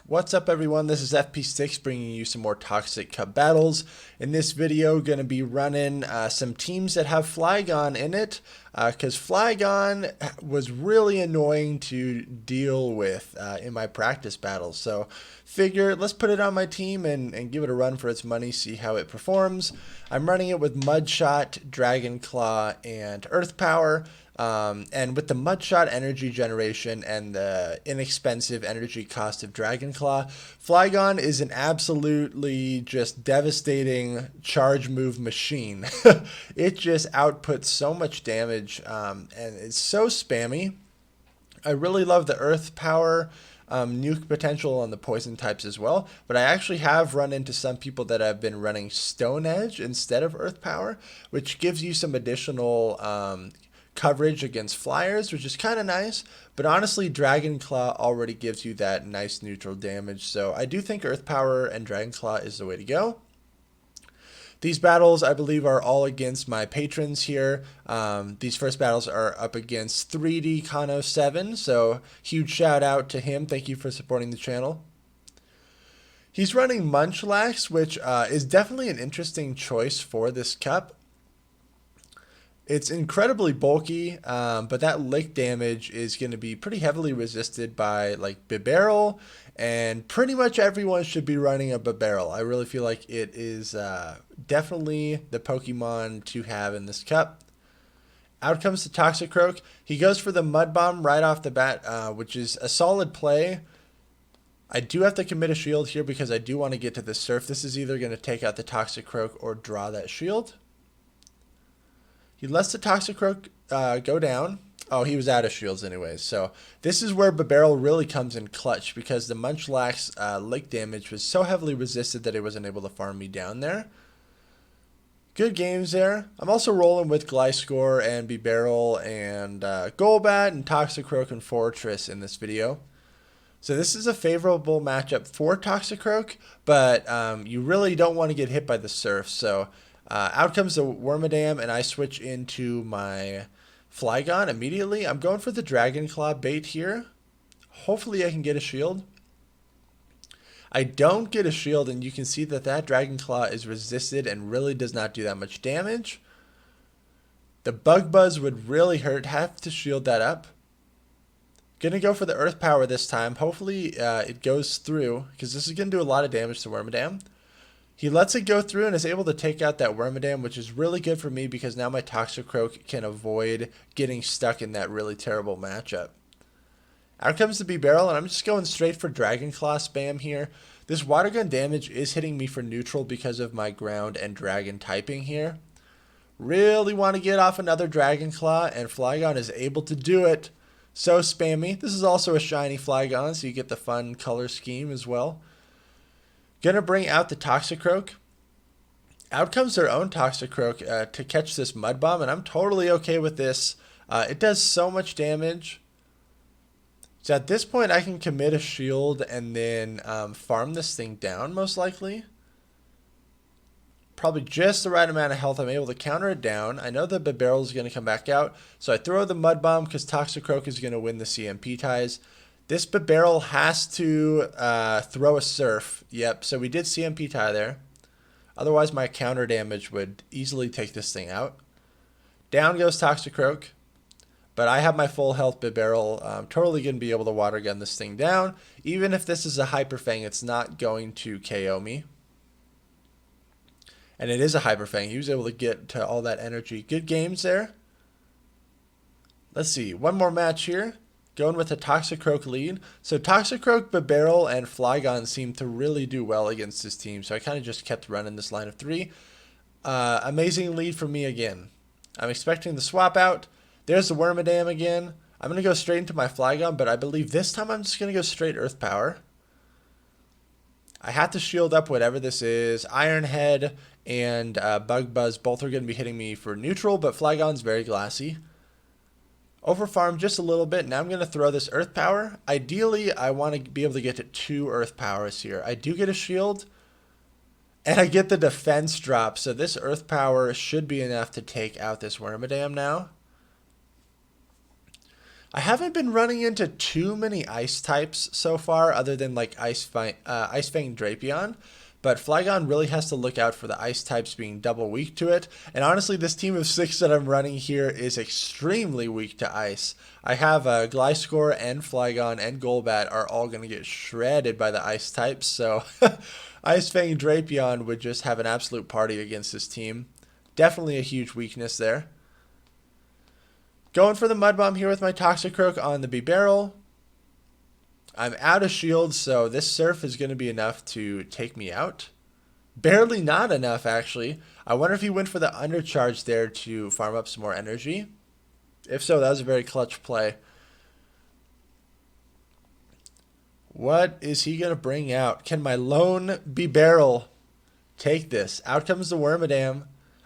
What's up everyone, this is FP6 bringing you some more Toxic Cup battles. In this video, going to be running some teams that have Flygon in it, because Flygon was really annoying to deal with in my practice battles. So figure, let's put it on my team and give it a run for its money, see how it performs. I'm running it with Mudshot, Dragon Claw, and Earth Power. And with the Mudshot energy generation and the inexpensive energy cost of Dragon Claw, Flygon is an absolutely just devastating charge move machine. It just outputs so much damage, and it's so spammy. I really love the Earth Power nuke potential on the poison types as well, but I actually have run into some people that have been running Stone Edge instead of Earth Power, which gives you some additional coverage against flyers, which is kind of nice, but honestly Dragon Claw already gives you that nice neutral damage, so I do think Earth Power and Dragon Claw is the way to go. These battles, I believe, are all against my patrons here. These first battles are up against 3D Kano 7, so huge shout out to him. Thank you for supporting the channel. He's running Munchlax, which is definitely an interesting choice for this cup. It's incredibly bulky, but that lick damage is going to be pretty heavily resisted by like Bibarel, and pretty much everyone should be running a Bibarel. I really feel like it is definitely the Pokemon to have in this cup. Out comes the Toxicroak. He goes for the Mud Bomb right off the bat, which is a solid play. I do have to commit a shield here because I do want to get to the Surf. This is either going to take out the Toxicroak or draw that shield. He lets the Toxicroak go down. Oh, he was out of shields anyways. So this is where Bibarel really comes in clutch, because the Munchlax lick damage was so heavily resisted that it wasn't able to farm me down there. Good games there. I'm also rolling with Gliscor and Bibarel and Golbat and Toxicroak and Fortress in this video. So this is a favorable matchup for Toxicroak, but you really don't want to get hit by the Surf. So out comes the Wormadam, and I switch into my Flygon immediately. I'm going for the Dragon Claw bait here. Hopefully I can get a shield. I don't get a shield, and you can see that that Dragon Claw is resisted and really does not do that much damage. The Bug Buzz would really hurt. Have to shield that up. Gonna go for the Earth Power this time. Hopefully it goes through, because this is gonna do a lot of damage to Wormadam. He lets it go through and is able to take out that Wormadam, which is really good for me because now my Toxicroak can avoid getting stuck in that really terrible matchup. Out comes the Bibarel, and I'm just going straight for Dragon Claw spam here. This Water Gun damage is hitting me for neutral because of my ground and dragon typing here. Really want to get off another Dragon Claw, and Flygon is able to do it. So spammy. This is also a shiny Flygon, so you get the fun color scheme as well. Gonna bring out the Toxicroak. Out comes their own Toxicroak to catch this Mud Bomb, and I'm totally okay with this. It does so much damage. So at this point, I can commit a shield and then farm this thing down, most likely. Probably just the right amount of health. I'm able to counter it down. I know the Bibarel is going to come back out, so I throw the Mud Bomb because Toxicroak is going to win the CMP ties. This Bibarel has to throw a Surf. Yep, so we did CMP tie there. Otherwise, my counter damage would easily take this thing out. Down goes Toxicroak. But I have my full health Bibarel. I'm totally going to be able to Water Gun this thing down. Even if this is a Hyper Fang, it's not going to KO me. And it is a Hyper Fang. He was able to get to all that energy. Good games there. Let's see. One more match here. Going with a Toxicroak lead. So Toxicroak, Bibarel, and Flygon seem to really do well against this team. So I kind of just kept running this line of three. Amazing lead for me again. I'm expecting the swap out. There's the Wormadam again. I'm going to go straight into my Flygon, but I believe this time I'm just going to go straight Earth Power. I have to shield up whatever this is. Iron Head and Bug Buzz both are going to be hitting me for neutral, but Flygon's very glassy. Overfarm just a little bit. Now I'm going to throw this Earth Power. Ideally, I want to be able to get to 2 Earth Powers here. I do get a shield, and I get the defense drop. So this Earth Power should be enough to take out this Wormadam now. I haven't been running into too many ice types so far, other than like Ice Fang Drapion. But Flygon really has to look out for the ice types being double weak to it. And honestly, this team of 6 that I'm running here is extremely weak to ice. I have Gliscor and Flygon and Golbat are all going to get shredded by the ice types. So Ice Fang Drapion would just have an absolute party against this team. Definitely a huge weakness there. Going for the Mud Bomb here with my Toxicroak on the B-Barrel. I'm out of shields, so this Surf is going to be enough to take me out. Barely not enough, actually. I wonder if he went for the undercharge there to farm up some more energy. If so, that was a very clutch play. What is he going to bring out? Can my lone B-Barrel take this? Out comes the Wormadam.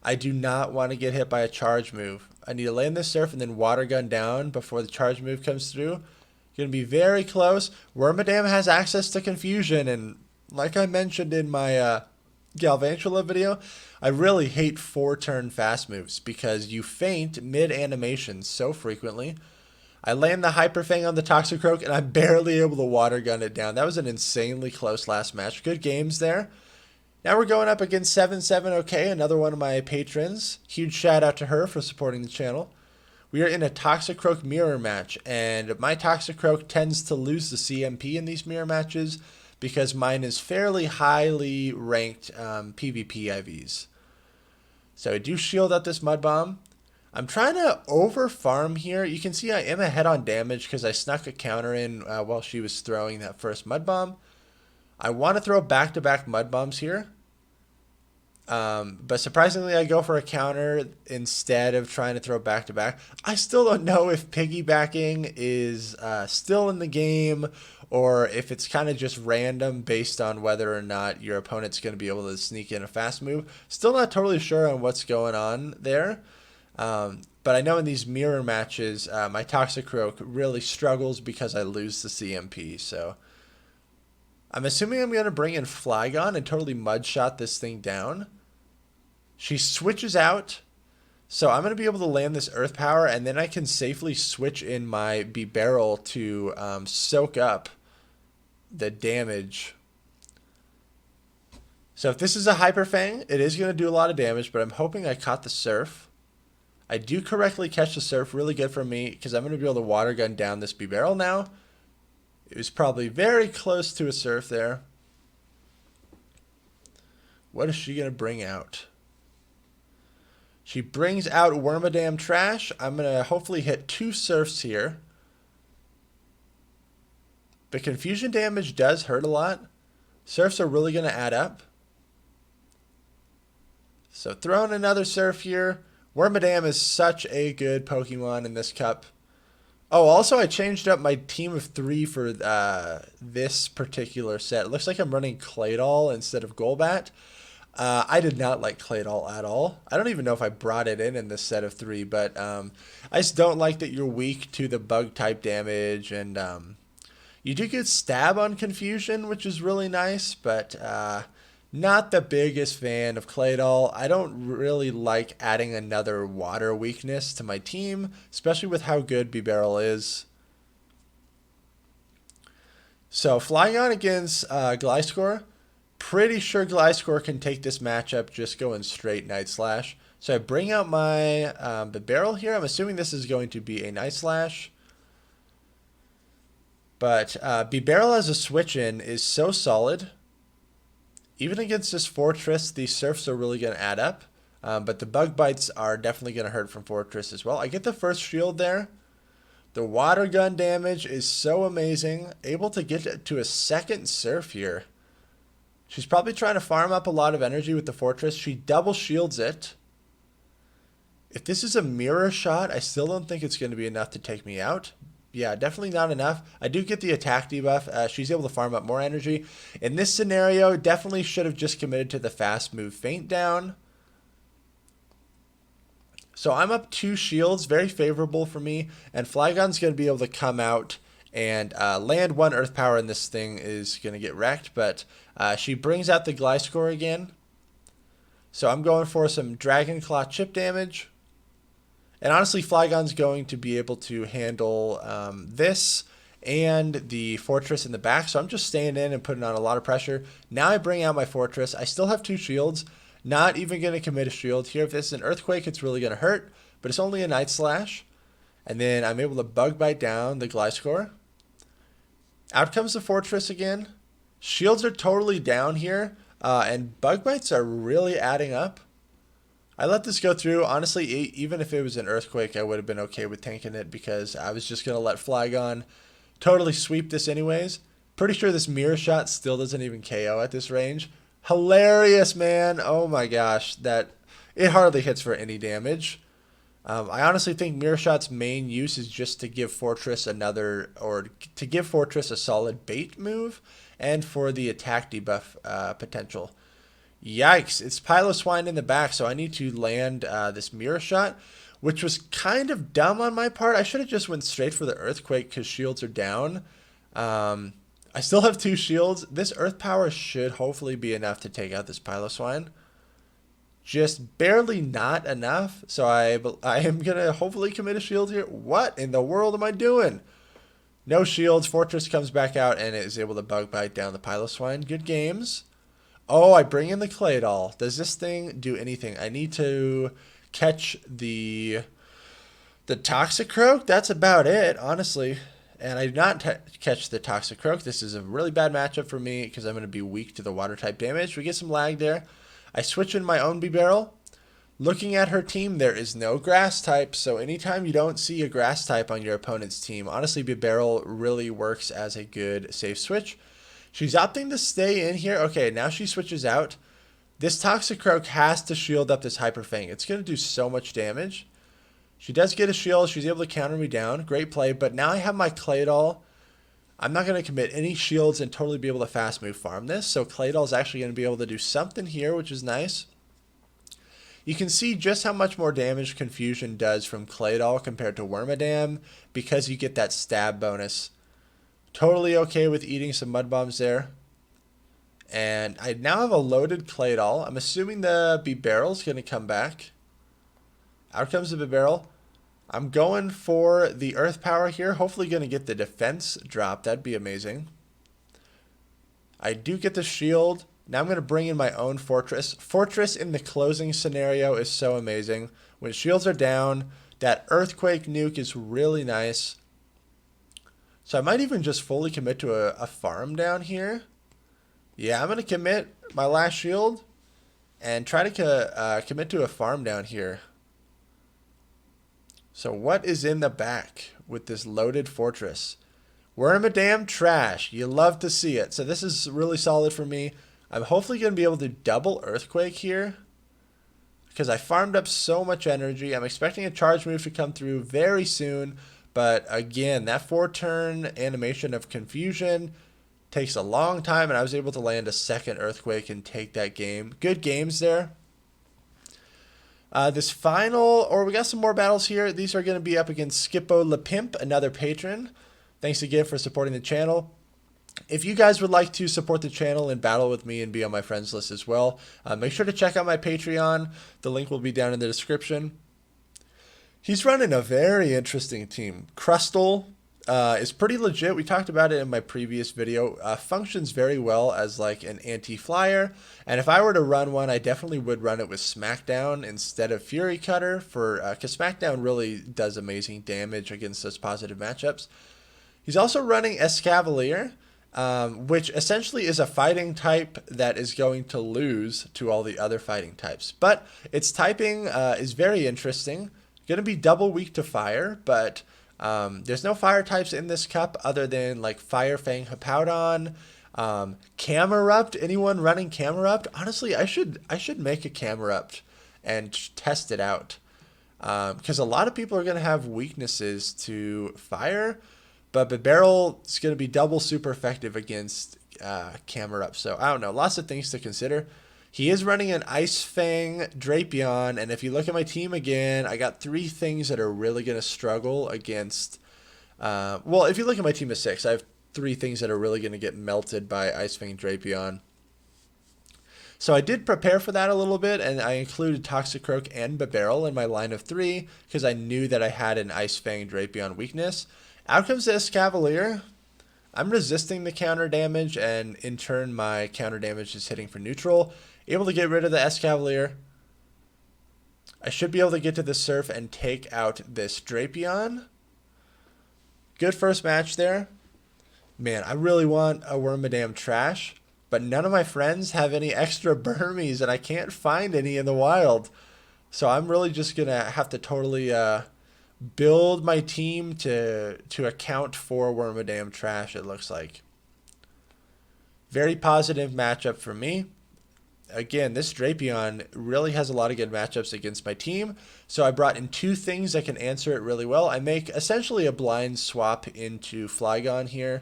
I do not want to get hit by a charge move. I need to land this Surf and then Water Gun down before the charge move comes through. Going to be very close. Wormadam has access to Confusion, and like I mentioned in my Galvantula video, I really hate 4-turn fast moves because you faint mid-animation so frequently. I land the Hyper Fang on the Toxicroak, and I'm barely able to Water Gun it down. That was an insanely close last match. Good games there. Now we're going up against 77OK, another one of my patrons. Huge shout out to her for supporting the channel. We are in a Toxicroak mirror match, and my Toxicroak tends to lose the CMP in these mirror matches because mine is fairly highly ranked PvP IVs. So I do shield up this Mud Bomb. I'm trying to over farm here. You can see I am ahead on damage because I snuck a counter in while she was throwing that first Mud Bomb. I want to throw back-to-back Mud Bombs here. But surprisingly, I go for a counter instead of trying to throw back-to-back. I still don't know if piggybacking is still in the game or if it's kind of just random based on whether or not your opponent's going to be able to sneak in a fast move. Still not totally sure on what's going on there. But I know in these mirror matches, my Toxicroak really struggles because I lose the CMP. So I'm assuming I'm going to bring in Flygon and totally mudshot this thing down. She switches out, so I'm going to be able to land this Earth Power, and then I can safely switch in my B-Barrel to soak up the damage. So if this is a Hyper Fang, it is going to do a lot of damage, but I'm hoping I caught the Surf. I do correctly catch the Surf, really good for me, because I'm going to be able to Water Gun down this B-Barrel now. It was probably very close to a Surf there. What is she going to bring out? She brings out Wormadam Trash. I'm going to hopefully hit 2 Surfs here. The Confusion damage does hurt a lot. Surfs are really going to add up. So throwing another Surf here. Wormadam is such a good Pokemon in this cup. Oh, also I changed up my team of 3 for this particular set. It looks like I'm running Claydol instead of Golbat. I did not like Claydol at all. I don't even know if I brought it in this set of 3, but I just don't like that you're weak to the bug type damage, and you do get stab on Confusion, which is really nice, but not the biggest fan of Claydol. I don't really like adding another water weakness to my team, especially with how good B-Barrel is. So Flygon against Gliscor. Pretty sure Gliscor can take this matchup just going straight Night Slash. So I bring out my B-Barrel here. I'm assuming this is going to be a Night Slash. But B-Barrel as a switch-in is so solid. Even against this Fortress, these Surfs are really going to add up. But the Bug Bites are definitely going to hurt from Fortress as well. I get the first shield there. The Water Gun damage is so amazing. Able to get to a second Surf here. She's probably trying to farm up a lot of energy with the Fortress. She double shields it. If this is a mirror shot, I still don't think it's going to be enough to take me out. Yeah, definitely not enough. I do get the attack debuff. She's able to farm up more energy. In this scenario, definitely should have just committed to the fast move feint down. So I'm up 2 shields, very favorable for me. And Flygon's going to be able to come out and land 1 Earth Power, and this thing is going to get wrecked. But she brings out the Gliscor again. So I'm going for some Dragon Claw chip damage. And honestly, Flygon's going to be able to handle this and the fortress in the back. So I'm just staying in and putting on a lot of pressure. Now I bring out my fortress. I still have 2 shields. Not even going to commit a shield here. If this is an earthquake, it's really going to hurt. But it's only a Night Slash. And then I'm able to bug bite down the Gliscor. Out comes the fortress again. Shields are totally down here. And bug bites are really adding up. I let this go through. Honestly, even if it was an earthquake, I would have been okay with tanking it because I was just going to let Flygon totally sweep this anyways. Pretty sure this mirror shot still doesn't even KO at this range. Hilarious, man. Oh my gosh. It hardly hits for any damage. I honestly think mirror shot's main use is just to give Fortress to give Fortress a solid bait move and for the attack debuff potential. Yikes, it's Piloswine in the back, so I need to land this mirror shot, which was kind of dumb on my part. I should have just went straight for the earthquake because shields are down. I still have 2 shields. This earth power should hopefully be enough to take out this Piloswine. Just barely not enough, so I am going to hopefully commit a shield here. What in the world am I doing? No shields. Fortress comes back out and is able to bug bite down the Piloswine. Good games. Oh, I bring in the Claydol. Does this thing do anything? I need to catch the Toxicroak. That's about it, honestly. And I did not catch the Toxicroak. This is a really bad matchup for me because I'm going to be weak to the water type damage. We get some lag there. I switch in my own Bibarel. Looking at her team, there is no grass type. So anytime you don't see a grass type on your opponent's team, honestly, Bibarel really works as a good safe switch. She's opting to stay in here. Okay, now she switches out. This Toxicroak has to shield up this Hyper Fang. It's going to do so much damage. She does get a shield. She's able to counter me down. Great play. But now I have my Claydol. I'm not going to commit any shields and totally be able to fast move farm this. So Claydol is actually going to be able to do something here, which is nice. You can see just how much more damage Confusion does from Claydol compared to Wormadam because you get that stab bonus. Totally okay with eating some mud bombs there. And I now have a loaded Claydol. I'm assuming the Bibarel is going to come back. Out comes the Bibarel. I'm going for the Earth Power here. Hopefully going to get the defense drop. That'd be amazing. I do get the shield. Now I'm going to bring in my own Fortress. Fortress in the closing scenario is so amazing. When shields are down, that Earthquake nuke is really nice. So I might even just fully commit to a farm down here. Yeah, I'm going to commit my last shield and try to commit to a farm down here. So what is in the back with this loaded Fortress? Wormadam trash. You love to see it. So this is really solid for me. I'm hopefully going to be able to double Earthquake here because I farmed up so much energy. I'm expecting a charge move to come through very soon. But again, that 4-turn animation of Confusion takes a long time, and I was able to land a second Earthquake and take that game. Good games there. We got some more battles here. These are going to be up against Skippo LePimp, another patron. Thanks again for supporting the channel. If you guys would like to support the channel and battle with me and be on my friends list as well, make sure to check out my Patreon. The link will be down in the description. He's running a very interesting team. Crustle is pretty legit. We talked about it in my previous video. Functions very well as like an anti-flyer. And if I were to run one, I definitely would run it with Smackdown instead of Fury Cutter because Smackdown really does amazing damage against those positive matchups. He's also running Escavalier, which essentially is a fighting type that is going to lose to all the other fighting types. But its typing is very interesting. Going to be double weak to fire, but there's no fire types in this cup other than like Fire Fang Hippowdon, Camerupt. Anyone running Camerupt? Honestly, I should make a Camerupt and test it out because a lot of people are going to have weaknesses to fire, but Bibarel is going to be double super effective against Camerupt. So I don't know, lots of things to consider. He is running an Ice Fang Drapion, and if you look at my team again, I got 3 things that are really going to struggle against... well, if you look at my team of 6, I have 3 things that are really going to get melted by Ice Fang Drapion. So I did prepare for that a little bit, and I included Toxicroak and Babarrel in my line of 3 because I knew that I had an Ice Fang Drapion weakness. Out comes the Escavalier. I'm resisting the counter damage, and in turn my counter damage is hitting for neutral. Able to get rid of the Escavalier. I should be able to get to the Surf and take out this Drapion. Good first match there. Man, I really want a Wormadam Trash, but none of my friends have any extra Burmies, and I can't find any in the wild. So I'm really just going to have to totally build my team to account for Wormadam Trash, it looks like. Very positive matchup for me. Again, this Drapion really has a lot of good matchups against my team, so I brought in 2 things that can answer it really well. I make essentially a blind swap into Flygon here.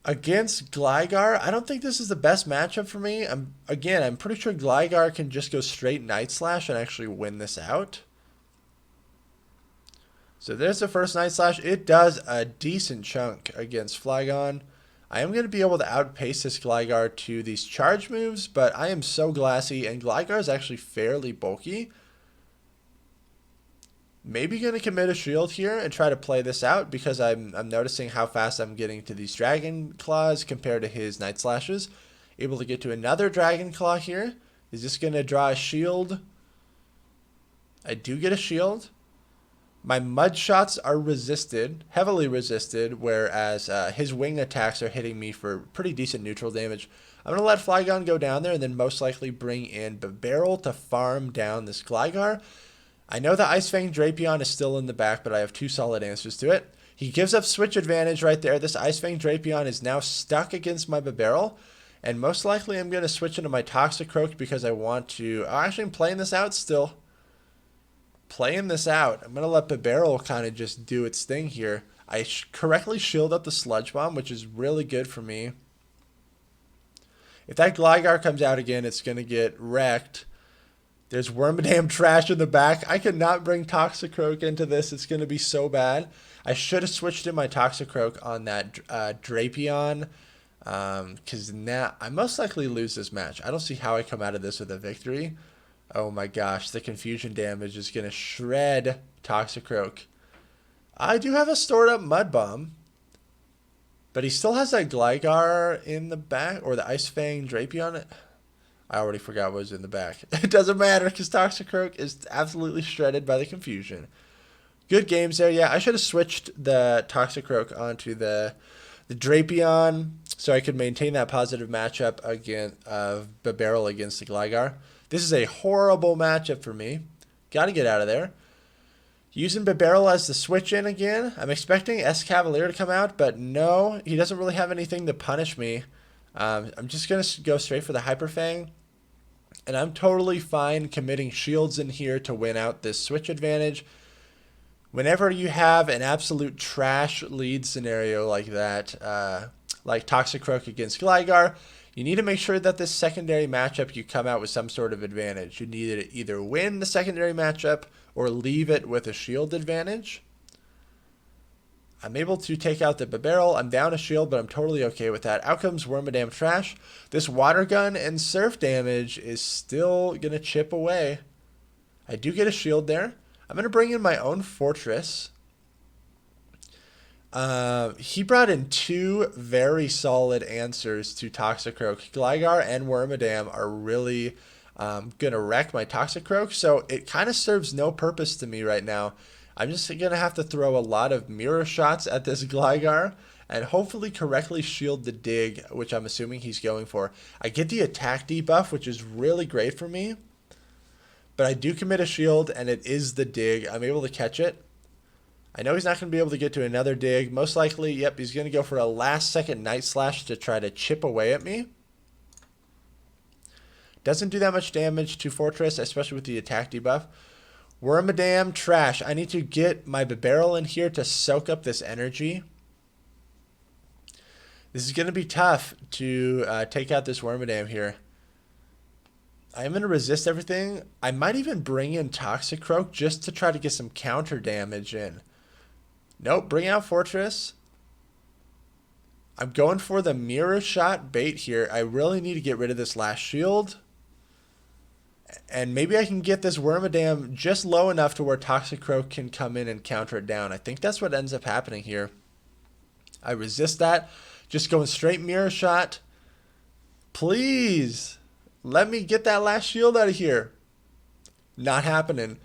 Against Gligar, I don't think this is the best matchup for me. I'm pretty sure Gligar can just go straight Night Slash and actually win this out. So there's the first Night Slash. It does a decent chunk against Flygon. I am going to be able to outpace this Gligar to these charge moves, but I am so glassy, and Gligar is actually fairly bulky. Maybe going to commit a shield here and try to play this out because I'm noticing how fast I'm getting to these Dragon Claws compared to his Night Slashes. Able to get to another Dragon Claw here. Is this going to draw a shield? I do get a shield. My Mud Shots are resisted, heavily resisted, whereas his wing attacks are hitting me for pretty decent neutral damage. I'm going to let Flygon go down there and then most likely bring in Babarrel to farm down this Gligar. I know the Ice Fang Drapion is still in the back, but I have 2 solid answers to it. He gives up switch advantage right there. This Ice Fang Drapion is now stuck against my Babarrel, and most likely I'm going to switch into my Toxicroak because I want to... Actually, I'm playing this out still. I'm going to let Babarrel kind of just do its thing here. I correctly shield up the Sludge Bomb, which is really good for me. If that Gligar comes out again, it's going to get wrecked. There's Wormadam Trash in the back. I could not bring Toxicroak into this. It's going to be so bad. I should have switched in my Toxicroak on that Drapion, because now I most likely lose this match. I don't see how I come out of this with a victory. Oh my gosh, the confusion damage is going to shred Toxicroak. I do have a stored up Mud Bomb, but he still has that Gligar in the back, or the Ice Fang Drapion. I already forgot what was in the back. It doesn't matter because Toxicroak is absolutely shredded by the confusion. Good games there. Yeah, I should have switched the Toxicroak onto the Drapion so I could maintain that positive matchup of Babarrel against the Gligar. This is a horrible matchup for me. Got to get out of there. Using Babarrel as the switch in again. I'm expecting Escavalier to come out, but no, he doesn't really have anything to punish me. I'm just going to go straight for the Hyper Fang. And I'm totally fine committing shields in here to win out this switch advantage. Whenever you have an absolute trash lead scenario like that, like Toxicroak against Gligar, you need to make sure that this secondary matchup you come out with some sort of advantage. You need to either win the secondary matchup or leave it with a shield advantage. I'm able to take out the Babarrel. I'm down a shield, but I'm totally okay with that. Out comes Wormadam Trash. This Water Gun and Surf damage is still going to chip away. I do get a shield there. I'm going to bring in my own Fortress. He brought in 2 very solid answers to Toxicroak. Gligar and Wormadam are really going to wreck my Toxicroak, so it kind of serves no purpose to me right now. I'm just going to have to throw a lot of mirror shots at this Gligar and hopefully correctly shield the dig, which I'm assuming he's going for. I get the attack debuff, which is really great for me, but I do commit a shield, and it is the dig. I'm able to catch it. I know he's not going to be able to get to another dig. Most likely, yep, he's going to go for a last-second Night Slash to try to chip away at me. Doesn't do that much damage to Fortress, especially with the attack debuff. Wormadam Trash. I need to get my Babarrel in here to soak up this energy. This is going to be tough to take out this Wormadam here. I'm going to resist everything. I might even bring in Toxicroak just to try to get some counter damage in. Nope, bring out Fortress. I'm going for the mirror shot bait here. I really need to get rid of this last shield. And maybe I can get this Wormadam just low enough to where Toxicroak can come in and counter it down. I think that's what ends up happening here. I resist that. Just going straight mirror shot. Please, let me get that last shield out of here. Not happening.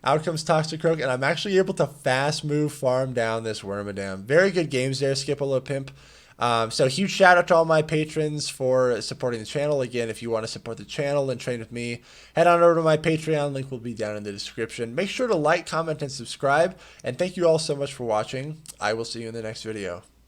Out comes Toxicroak, and I'm actually able to fast move farm down this Wormadam. Very good games there, Skipolo Pimp. So huge shout out to all my patrons for supporting the channel. Again, if you want to support the channel and train with me, head on over to my Patreon. Link will be down in the description. Make sure to like, comment, and subscribe. And thank you all so much for watching. I will see you in the next video.